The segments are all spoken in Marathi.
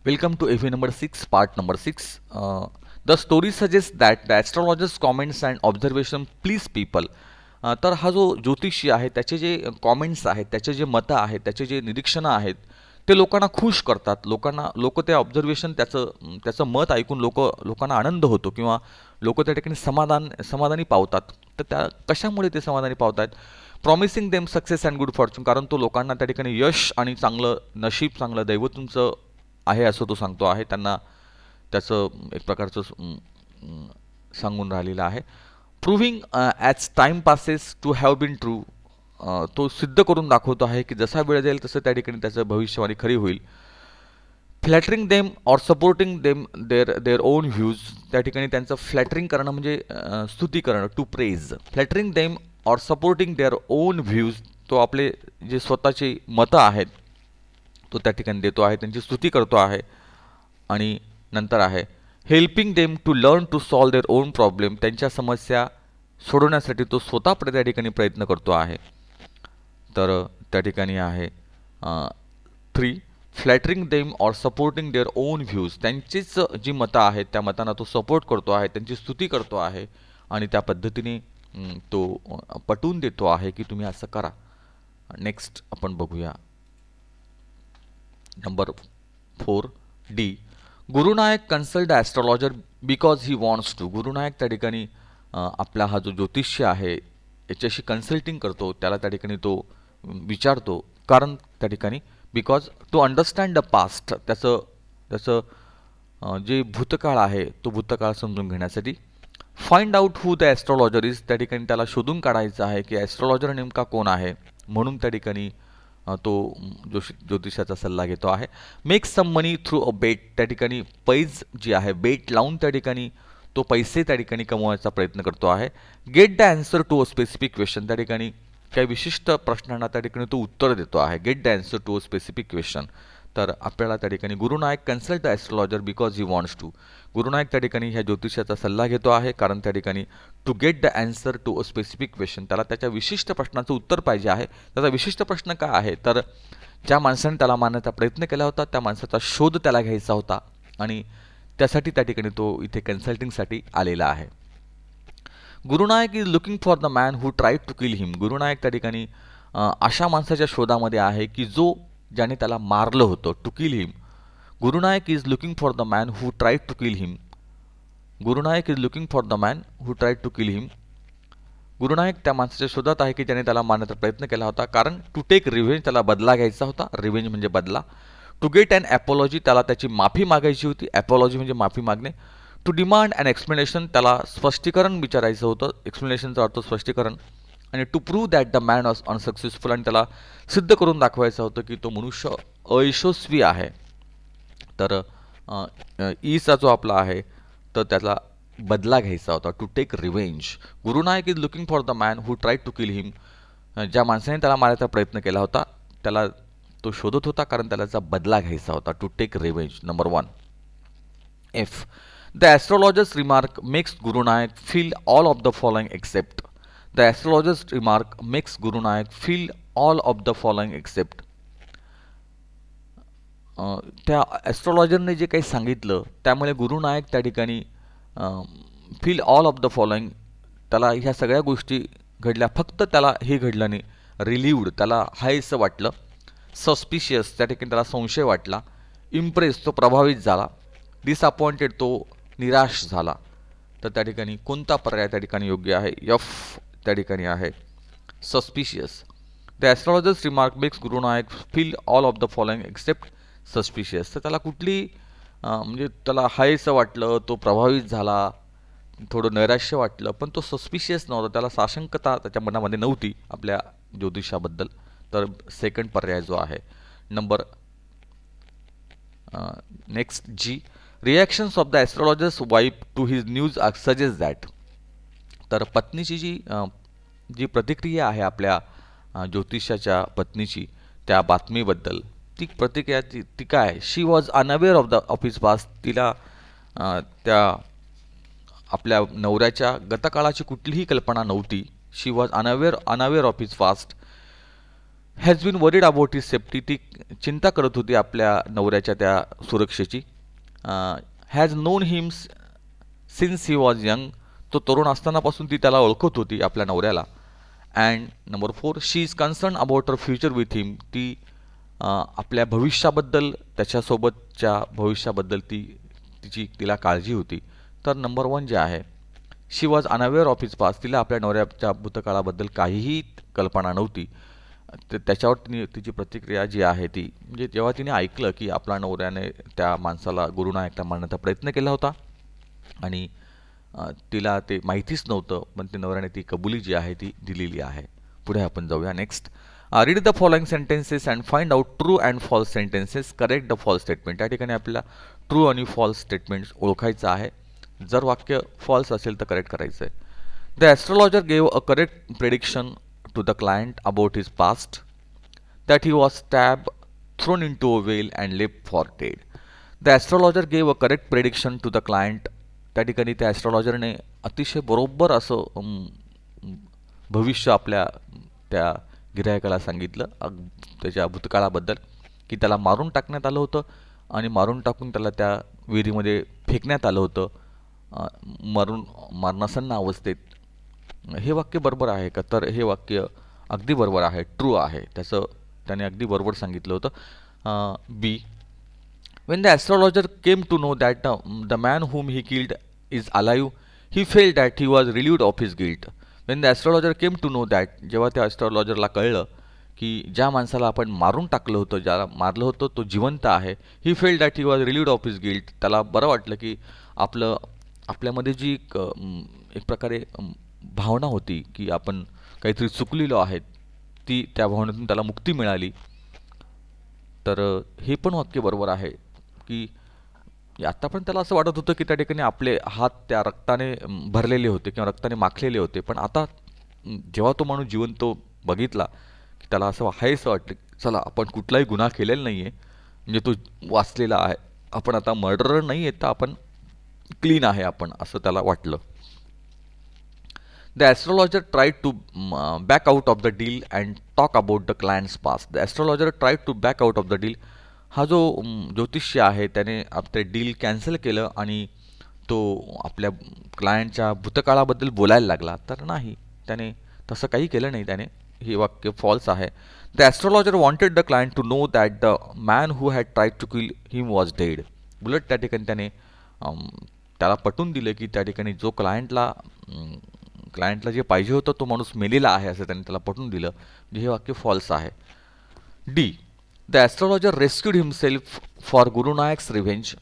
Welcome to AV number 6, part number 6. The story suggests that the astrologer's comments and observation please people. तर हा जो ज्योतिषी आहे त्याचे जे कॉमेंट्स आहेत, त्याचे जे मतं आहेत, त्याचे जे निरीक्षणं आहेत, ते लोकांना खुश करतात. लोक ते ऑब्झर्वेशन त्याचं त्याचं मत ऐकून लोकांना आनंद होतो किंवा लोक त्या ठिकाणी समाधानी पावतात. तर त्या कशामुळे ते समाधानी पावत आहेत? Promising them success and good Fortune, कारण तो लोकांना त्या ठिकाणी यश आणि चांगलं नशीब, चांगलं दैवत तुमचं आहे असं तो सांगतो आहे. त्यांना त्याचं एक प्रकारचं सांगून राहिलेलं आहे. Proving as time passes to have been true, तो सिद्ध करून दाखवतो आहे की जसा वेळ जाईल तसं त्या ठिकाणी त्याचं भविष्यवाणी खरी होईल. Flattering them or supporting them their own views, त्या ठिकाणी त्यांचं फ्लॅटरिंग करणं म्हणजे स्तुती करणं, to praise. Flattering them or supporting their own views, तो आपले जे स्वतःची मतं आहेत तो त्या ठिकाणी देतो आहे, त्यांची स्तुती करतो आहे. आणि नंतर आहे helping them to learn to solve their own problem, त्यांच्या समस्या सोडवण्यासाठी तो स्वतः त्या ठिकाणी प्रयत्न करतो आहे. तर त्या ठिकाणी आहे 3, flattering them or supporting their own views, त्यांचीच जी मतं आहेत त्या मतांना तो सपोर्ट करतो आहे, त्यांची स्तुती करतो आहे आणि त्या पद्धतीने तो पटवून देतो आहे की तुम्ही असं करा. नेक्स्ट आपण बघूया number 4 D. Gurunayak consult the astrologer because he wants to. Gurunayak त्या ठिकाणी आपला हा जो ज्योतिष्य आहे याच्याशी कन्सल्टिंग करतो, त्याला त्या ठिकाणी तो विचारतो, कारण त्या ठिकाणी because to understand the past, त्याचं त्याचं जे भूतकाळ आहे तो भूतकाळ समजून घेण्यासाठी. Find out who the astrologer is, त्या ठिकाणी त्याला शोधून काढायचं आहे की ॲस्ट्रॉलॉजर नेमका कोण आहे, म्हणून त्या ठिकाणी तो ज्योतिषाचा सल्ला घेतो आहे. Make some money through a बेट, त्या ठिकाणी पैज जी आहे बेट लावून त्या ठिकाणी तो पैसे त्या ठिकाणी कमवायचा प्रयत्न करतो आहे. Get the answer to a specific question, त्या ठिकाणी काही विशिष्ट प्रश्नांना त्या ठिकाणी तो उत्तर देतो आहे. Get the answer to a specific question. तर आपल्याला त्या ठिकाणी Gurunayak consult the astrologer because he wants to. Gurunayak त्या ठिकाणी ह्या ज्योतिषाचा सल्ला घेतो आहे कारण त्या ठिकाणी to get the answer to a specific question, त्याला त्याच्या विशिष्ट प्रश्नाचं उत्तर पाहिजे आहे. त्याचा विशिष्ट प्रश्न काय आहे, तर ज्या माणसाने त्याला मारण्याचा प्रयत्न केला होता त्या माणसाचा शोध त्याला घ्यायचा होता आणि त्यासाठी त्या ठिकाणी तो इथे कन्सल्टिंगसाठी आलेला आहे. Gurunayak is looking for the man who tried to kill him. Gurunayak त्या ठिकाणी अशा माणसाच्या शोधामध्ये आहे की ज्याने त्याला मारलं होतं, to kill him. Gurunayak is looking for the man who tried to kill him. Gurunayak is looking for the man who tried to kill him. Gurunayak त्या माणसाच्या शोधात आहे की ज्याने त्याला मारण्याचा प्रयत्न केला होता, कारण टू टेक रिव्हेंज, त्याला बदला घ्यायचा होता. रिव्हेंज म्हणजे बदला. टू गेट अन ॲपॉलॉजी, त्याला त्याची माफी मागायची होती. ॲपॉलॉजी म्हणजे माफी मागणे. टू डिमांड अन एक्सप्लेनेशन, त्याला स्पष्टीकरण विचारायचं होतं. एक्सप्लेनेशनचा अर्थ स्पष्टीकरण. आणि to prove that the man was unsuccessful, आणि त्याला सिद्ध करून दाखवायचं होतं की तो मनुष्य अयशस्वी आहे. तर ईचा जो आपला आहे तर त्याला बदला घ्यायचा होता, to take revenge. Gurunayak is looking for the man who tried to kill him. ज्या माणसाने त्याला मारायचा प्रयत्न केला होता त्याला तो शोधत होता कारण त्याला त्याचा बदला घ्यायचा होता, to take revenge. Number 1 F. The astrologer's remark makes Gurunayak feel all of the following except. The astrologer's remark makes Gurunayak feel all of the following except. त्या ॲस्ट्रॉलॉजरने जे काही सांगितलं त्यामुळे गुरुनायक त्या ठिकाणी feel all of the following, त्याला ह्या सगळ्या गोष्टी घडल्या, फक्त त्याला हे घडलं नाही. रिलीव्ड, त्याला हायसं वाटलं. सस्पिशियस, त्या ठिकाणी त्याला संशय वाटला. इम्प्रेस, तो प्रभावित झाला. डिसअपॉइंटेड, तो निराश झाला. तर त्या ठिकाणी कोणता पर्याय त्या ठिकाणी योग्य आहे? एफ त्या ठिकाणी आहे suspicious. The astrologer's remark makes Gurunayak feel all of the following except suspicious. तर त्याला कुठली म्हणजे त्याला हायसं वाटलं, तो प्रभावित झाला, थोडं नैराश्य वाटलं, पण तो सस्पिशियस नव्हता, त्याला साशंकता त्याच्या मनामध्ये नव्हती आपल्या ज्योतिषाबद्दल. तर सेकंड पर्याय जो आहे number next G. Reactions of the astrologer's wife to his news suggest that. तर पत्नीची जी प्रतिक्रिया आहे आपल्या ज्योतिषाच्या पत्नीची त्या बातमीबद्दल, ती प्रतिक्रिया ती काय? She was unaware of his past. तिला त्या आपल्या नवऱ्याच्या गतकाळाची कुठलीही कल्पना नव्हती. She was unaware of his past. Has been worried about his safety, ती चिंता करत होती आपल्या नवऱ्याच्या त्या सुरक्षेची. Has known him since he was young, तो तरुण असतानापासून ती त्याला ओळखत होती आपल्या नवऱ्याला. And number 4, she is concern about her future with him, ती आपल्या भविष्याबद्दल, त्याच्यासोबतच्या भविष्याबद्दल तिला काळजी होती. तर नंबर 1 जे आहे, she was unaware of his past, तिला आपल्या नवऱ्याच्या भूतकाळाबद्दल काहीही कल्पना नव्हती. त्याच्यावर तिची प्रतिक्रिया जी आहे ती म्हणजे जेव्हा तिने ऐकलं की आपल्या नवऱ्याने त्या माणसाला गुरुनायकला मारण्याचा प्रयत्न केला होता आणि तिला ते माहितीच नव्हतं, पण ते नवऱ्याने ती कबुली जी आहे ती दिलेली आहे. पुढे आपण जाऊया. Next, read the following sentences and find out true and false sentences, correct the false statement. त्या ठिकाणी आपल्याला ट्रू आणि फॉल्स स्टेटमेंट्स ओळखायचं आहे. जर वाक्य फॉल्स असेल तर करेक्ट करायचं आहे. The astrologer gave a correct prediction to the client about his past, that he was stabbed, thrown into a well and left for dead. The astrologer gave a correct prediction to the client. त्या ठिकाणी त्या ॲस्ट्रॉलॉजरने अतिशय बरोबर असं भविष्य आपल्या त्या गिरायकाला सांगितलं त्याच्या भूतकाळाबद्दल, की त्याला मारून टाकण्यात आलं होतं आणि मारून टाकून त्याला त्या विहिरीमध्ये फेकण्यात आलं होतं मरणासन्न अवस्थेत. हे वाक्य बरोबर आहे का? तर हे वाक्य अगदी बरोबर आहे, ट्रू आहे. त्याने अगदी बरोबर सांगितलं होतं. B, when the astrologer came to know that the man whom he killed is alive, he felt that he was relieved of his guilt. When the astrologer came to know that, जेव्हा त्या ॲस्ट्रॉलॉजरला कळलं की ज्या माणसाला आपण मारून टाकलं होतं, ज्याला मारलं होतं तो जिवंत आहे. He felt that he was relieved of his guilt, त्याला बरं वाटलं की आपल्यामध्ये जी एक प्रकारे भावना होती की आपण काहीतरी चुकलेलो आहे, त्या भावनेतून त्याला मुक्ती मिळाली. तर हे पण वाक्य बरोबर आहे की आता पण त्याला असं वाटत होतं की त्या ठिकाणी आपले हात त्या रक्ताने भरलेले होते किंवा रक्ताने माखलेले होते, पण आता जेव्हा तो माणूस जिवंत बघितला की त्याला असं व्हायचं वाटलं, चला आपण कुठलाही गुन्हा केलेला नाही आहे, म्हणजे तो वाचलेला आहे, आपण आता मर्डरर नाही आहे, तर आपण क्लीन आहे आपण, असं त्याला वाटलं. The astrologer tried to back out of the deal and talk about the client's past. The astrologer tried to back out of the deal. हा जो ज्योतिष्य आहे त्याने आपले डील कॅन्सल केलं आणि तो आपल्या क्लायंटच्या भूतकाळाबद्दल बोलायला लागला. तर नाही, त्याने तसं काही केलं नाही त्याने. हे वाक्य फॉल्स आहे. The astrologer wanted the client to know that the man who had tried to kill him was dead. उलट त्या ठिकाणी त्याने त्याला पटवून दिलं की त्या ठिकाणी जो क्लायंटला जे पाहिजे होतं तो माणूस मेलेला आहे असं त्याने त्याला पटवून दिलं. म्हणजे हे वाक्य फॉल्स आहे. D, the astrologer rescued himself for Gurunayak's revenge.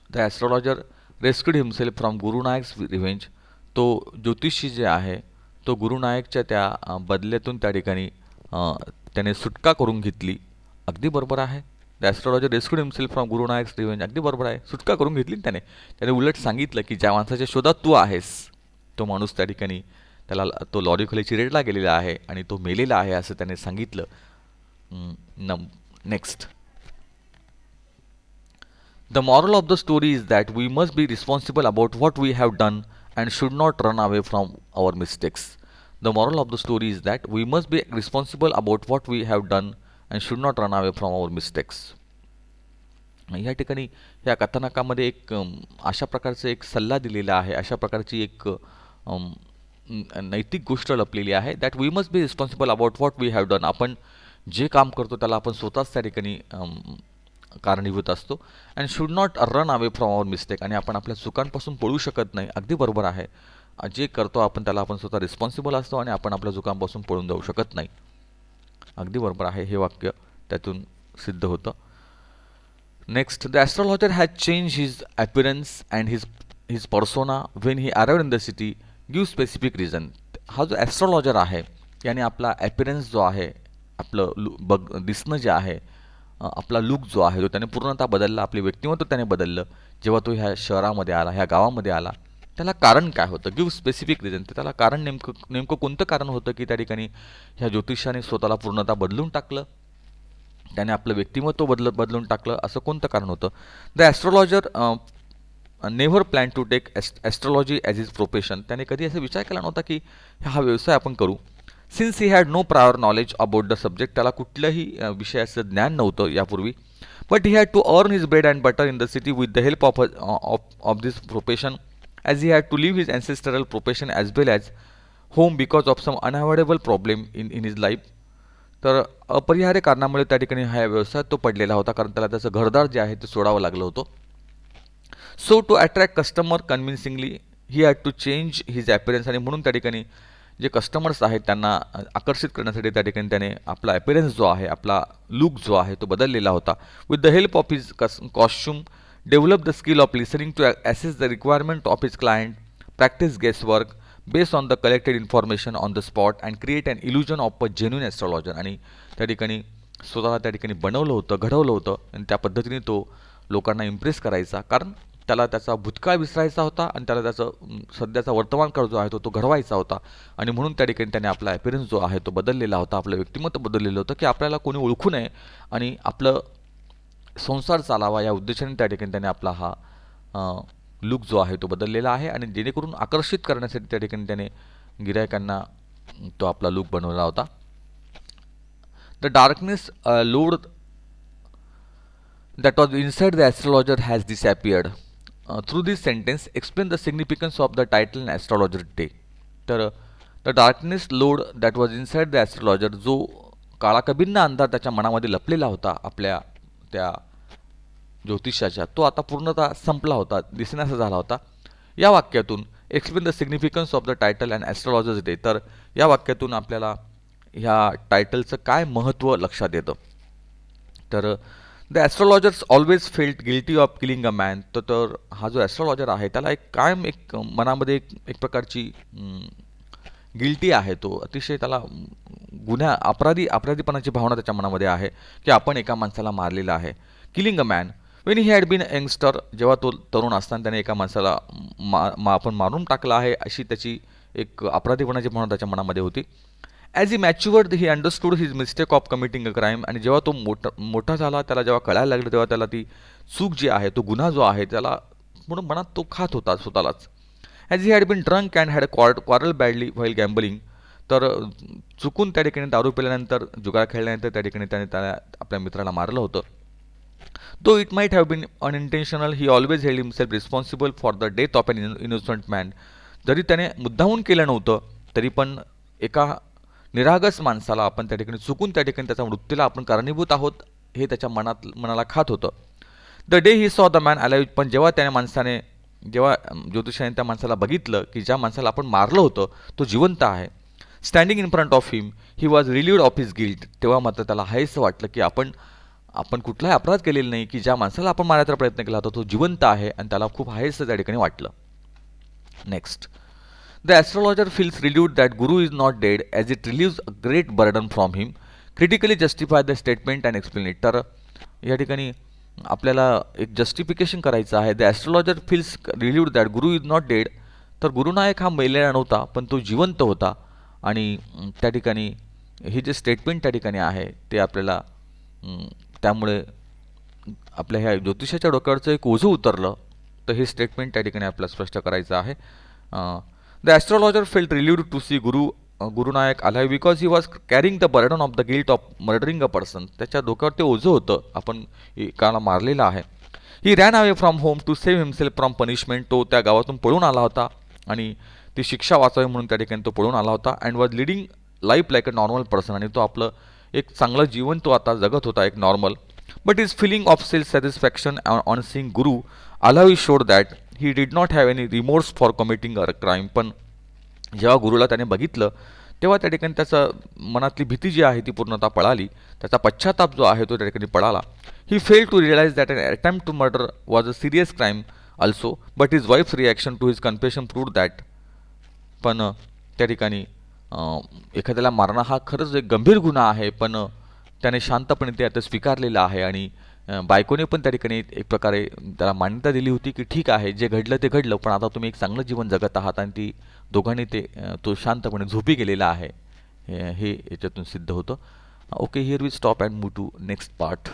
The astrologer rescued himself from Gurunayak's revenge. तो ज्योतिषी जे आहे तो गुरुनायकच्या त्या बदल्यातून त्या ठिकाणी त्याने सुटका करून घेतली. अगदी बरोबर आहे. The astrologer rescued himself from Gurunayak's revenge, अगदी बरोबर आहे. सुटका करून घेतली त्याने उलट सांगितलं की ज्या माणसाच्या शोधात तू आहेस तो माणूस त्या ठिकाणी तो लॉरी खाली चिरेडला गेलेला आहे आणि तो मेलेला आहे असं त्याने सांगितलं. Next, the moral of the story is that we must be responsible about what we have done and should not run away from our mistakes. The moral of the story is that we must be responsible about what we have done and should not run away from our mistakes. या ठिकाणी या कथानकामध्ये एक अशा प्रकारचं एक सल्ला दिलेला आहे, अशा प्रकारची एक नैतिक गोष्ट लपलेली आहे. That we must be responsible about what we have done. आपण जे काम करतो त्याला आपण स्वतःच त्या ठिकाणी कारणीभूत असतो. And should not run away from our mistake, आणि आपण आपल्या चुकांपासून पळू शकत नाही. अगदी बरोबर आहे. जे करतो आपण त्याला आपण स्वतः रिस्पॉन्सिबल असतो आणि आपण आपल्या चुकांपासून पळून जाऊ शकत नाही. अगदी बरोबर आहे. हे वाक्य त्यातून सिद्ध होतं. Next, the astrologer has change his appearance and his persona when he arrived in the city, give specific reason. हा जो ॲस्ट्रॉलॉजर आहे याने आपला ॲपिरन्स जो आहे, आपलं दिसणं जे आहे, आपला लुक जो आहे तो त्याने पूर्णतः बदलला. आपले व्यक्तिमत्व त्याने बदललं. जेव्हा तो ह्या शहरामध्ये आला, ह्या गावामध्ये आला, त्याला कारण काय होतं? Give specific reason. तर त्याला कारण नेमकं कोणतं कारण होतं की त्या ठिकाणी ह्या ज्योतिषाने स्वतःला पूर्णतः बदलून टाकलं, त्याने आपलं व्यक्तिमत्व बदलून टाकलं, असं कोणतं कारण होतं? The astrologer never plan to take astrology as is profession. त्याने कधी असा विचार केला नव्हता की हा व्यवसाय आपण करू. Since he had no prior knowledge about the subject, त्याला कुठल्याही विषयाचं ज्ञान नव्हतं यापूर्वी. But he had to earn his bread and butter in the city with the help of this profession, as he had to leave his ancestral profession as well as home because of some unavoidable problem in his life. तर अपरिहार्य कारणामुळे त्या ठिकाणी हा व्यवसाय तो पडलेला होता, कारण त्याला त्याचं घरदार जे आहे ते सोडावं लागलं होतं. So to attract customer convincingly he had to change his appearance, आणि म्हणून त्या ठिकाणी जे कस्टमर्स आहेत त्यांना आकर्षित करण्यासाठी त्या ठिकाणी त्याने आपला ॲपिरन्स जो आहे, आपला लुक जो आहे तो बदललेला होता. With the help of his costume develop the skill of listening to assess the requirement of his client, practice guess work based on the collected information on the spot and create an illusion of a genuine astrologer. आणि त्या ठिकाणी स्वतःला त्या ठिकाणी बनवलं होतं, घडवलं होतं, आणि त्या पद्धतीने तो लोकांना इम्प्रेस करायचा, कारण त्याला त्याचा भूतकाळ विसरायचा होता आणि त्याला त्याचं सध्याचा वर्तमान काळ जो आहे तो घडवायचा होता. आणि म्हणून त्या ठिकाणी त्याने आपला ॲपिरन्स जो आहे तो बदललेला होता, आपलं व्यक्तिमत्व बदललेलं होतं, की आपल्याला कोणी ओळखू नये आणि आपलं संसार चालावा या उद्देशाने त्या ठिकाणी त्याने आपला हा लुक जो आहे तो बदललेला आहे, आणि जेणेकरून आकर्षित करण्यासाठी त्या ठिकाणी त्याने गिरायकांना तो आपला लुक बनवला होता. The darkness load that was inside the astrologer has disappeared. Through this sentence, explain the significance of the title and astrologer day. तर the darkness load that was inside the astrologer, जो काळाकबिन्न अंधार त्याच्या मनामध्ये लपलेला होता आपल्या त्या ज्योतिषाच्या, तो आता पूर्णतः संपला होता, दिसण्याचा झाला होता. या वाक्यातून explain the significance of the title and astrologer's day, तर या वाक्यातून आपल्याला ह्या टायटलचं काय महत्त्व लक्षात येतं. तर the astrologers always felt guilty of killing a man. तर हा जो ॲस्ट्रॉलॉजर आहे त्याला एक कायम एक मनामध्ये एक प्रकारची गिल्टी आहे, तो अतिशय त्याला अपराधीपणाची भावना त्याच्या मनामध्ये आहे, की आपण एका माणसाला मारलेलं आहे. Killing a man when he had been youngster, जेव्हा तो तरुण असताना त्याने एका माणसाला आपण मारून टाकला आहे, अशी त्याची एक अपराधीपणाची भावना त्याच्या मनामध्ये होती. As he matured he understood his mistake of committing a crime, आणि जेव्हा तो मोठा झाला, त्याला जेव्हा कळायला लागलं, तेव्हा त्याला ती चूक जी आहे, तो गुन्हा जो आहे, त्याला म्हणून मनात तो खात होता स्वतःलाच. As he had been drunk and had quarrel badly while gambling, तर चुकून त्या ठिकाणी दारू पिल्यानंतर, जुगार खेळल्यानंतर त्या ठिकाणी त्याने आपल्या मित्राला मारलं होतं. Though it might have been unintentional he always held himself responsible for the death of an innocent man. जरी त्याने मुद्दाहून केलं नव्हतं तरी पण एका निरागस माणसाला आपण त्या ठिकाणी चुकून त्या ठिकाणी त्याच्या मृत्यूला आपण कारणीभूत आहोत हे त्याच्या मनाला खात होतं. The day he saw the man alive, पण जेव्हा ज्योतिषाने त्या माणसाला बघितलं की ज्या माणसाला आपण मारलं होतं तो जिवंत आहे, standing in front of him he was relieved of his guilt, तेव्हा मात्र त्याला हायसं वाटलं की आपण कुठलाही अपराध केलेला नाही, की ज्या माणसाला आपण मारण्याचा प्रयत्न केला होता तो जिवंत आहे, आणि त्याला खूप हायसं त्या ठिकाणी वाटलं. Next, the astrologer feels relieved that Guru is not dead as it relieves a great burden from him, critically justify the statement and explain it. तर या ठिकाणी आपल्याला एक जस्टिफिकेशन करायचं आहे. The astrologer feels relieved that Guru is not dead, तर गुरुनायक हा मेलेला नव्हता पण तो जिवंत होता, आणि त्या ठिकाणी हे जे स्टेटमेंट त्या ठिकाणी आहे ते आपल्याला त्यामुळे आपल्या ह्या ज्योतिषाच्या डोक्यावरचं एक ओझं उतरलं, तर हे स्टेटमेंट त्या ठिकाणी आपल्याला स्पष्ट करायचं आहे. The astrologer felt relieved to see Gurunayak alive because he was carrying the burden of the guilt of murdering a person. त्याच्या डोक्यावर ते ओझं होतं, आपण एकाला मारलेलं आहे. He ran away from home to save himself from punishment. तो त्या गावातून पळून आला होता आणि ती शिक्षा वाचावी म्हणून त्या ठिकाणी तो पळून आला होता. And was leading life like a normal person, आणि तो आपलं एक चांगलं जीवन तो आता जगत होता, एक normal. But is feeling of self satisfaction on seeing Guru alive showed that he did not have any remorse for committing a crime. पण जेव्हा गुरुला त्याने बघितलं तेव्हा त्या ठिकाणी त्याचं मनातली भीती जी आहे ती पूर्णतः पळाली, त्याचा पश्चाताप जो आहे तो त्या ठिकाणी पळाला. He fail to realize that an attempt to murder was a serious crime also, but his wife's reaction to his confession proved that. पण त्या ठिकाणी एखाद्याला मारणं हा खरंच एक गंभीर गुन्हा आहे, पण त्याने शांतपणे ते आता स्वीकारलेलं आहे, आणि बायकोने पण त्या ठिकाणी एक प्रकारे त्याला मान्यता दिली होती की ठीक आहे, जे घडलं ते घडलं, पण आता तुम्ही एक चांगलं जीवन जगत आहात, आणि ती दोघांनी तो शांतपणे झोपी गेलेला आहे हे याच्यातून सिद्ध होतं. Okay, here we stop and move to next part.